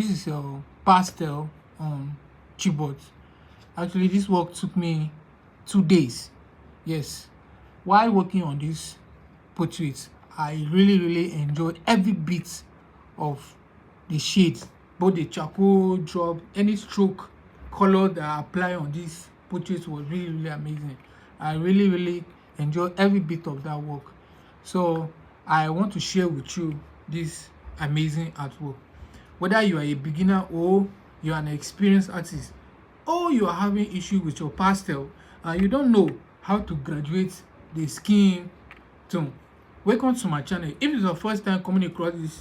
This is a pastel keyboard. Actually, this work took me 2 days. Yes, while working on this portrait, I really enjoyed every bit of the shades, both the charcoal drop, any stroke color that I apply on this portrait was really amazing. I really enjoyed every bit of that work. So I want to share with you this amazing artwork. Whether you are a beginner or you are an experienced artist, or you are having issue with your pastel and you don't know how to graduate the skin tone, welcome to my channel. If it's your first time coming across this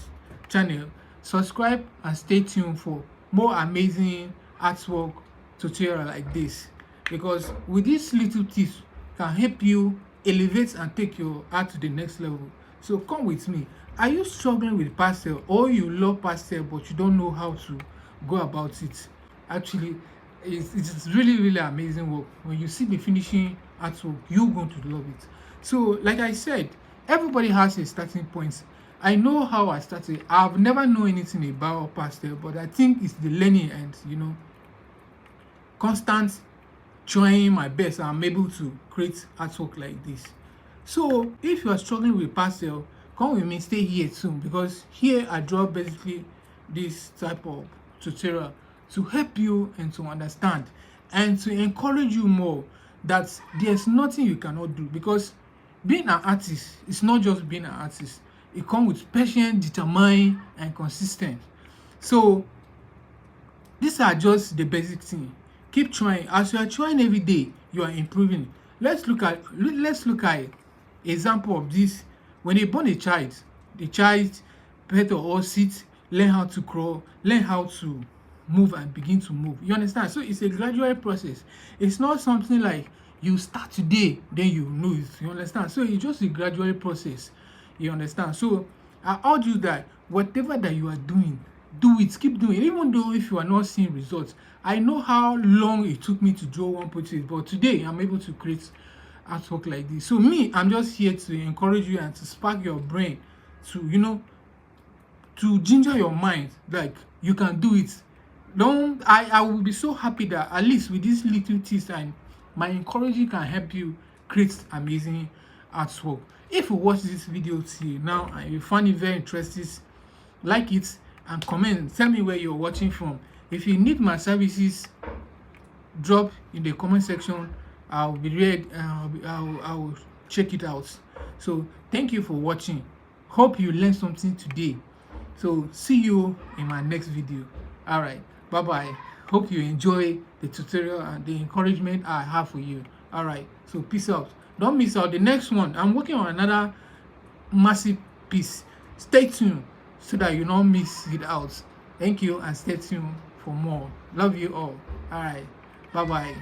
channel, subscribe and stay tuned for more amazing artwork tutorial like this, because with these little tips can help you elevate and take your art to the next level. So come with me. Are you struggling with pastel, or you love pastel but you don't know how to go about it? Actually, it's really amazing work. When you see the finishing artwork, you're going to love it. So like I said, everybody has a starting point. I know how I started. I've never known anything about pastel, but I think it's the learning and constant trying my best, I'm able to create artwork like this. So if you are struggling with pastel, come with me, stay here soon, because here I draw basically this type of tutorial to help you and to understand and to encourage you more that there's nothing you cannot do. Because being an artist is not just being an artist, it comes with patience, determined and consistent. So these are just the basic thing. Keep trying. As you are trying every day, you are improving. Let's look at example of this. When they born a child, the child better or sit, learn how to crawl, learn how to move and begin to move. You understand? So it's a gradual process. It's not something like you start today, then you know it. You understand? So it's just a gradual process. You understand? So I urge you that whatever that you are doing, do it, keep doing it, even though if you are not seeing results. I know how long it took me to draw one portrait, but today I'm able to create artwork like this. So me, I'm just here to encourage you and to spark your brain, to to ginger your mind, like you can do it. Don't I will be so happy that at least with these little tips and my encouraging can help you create amazing artwork. If you watch this video till now and you find it very interesting, like it and comment, tell me where you're watching from. If you need my services, drop in the comment section. I'll be ready. I'll check it out. So thank you for watching. Hope you learned something today. So see you in my next video. All right, bye bye. Hope you enjoy the tutorial and the encouragement I have for you. All right, so peace out. Don't miss out the next one. I'm working on another massive piece. Stay tuned so that you don't miss it out. Thank you and stay tuned for more. Love you all. All right, bye bye.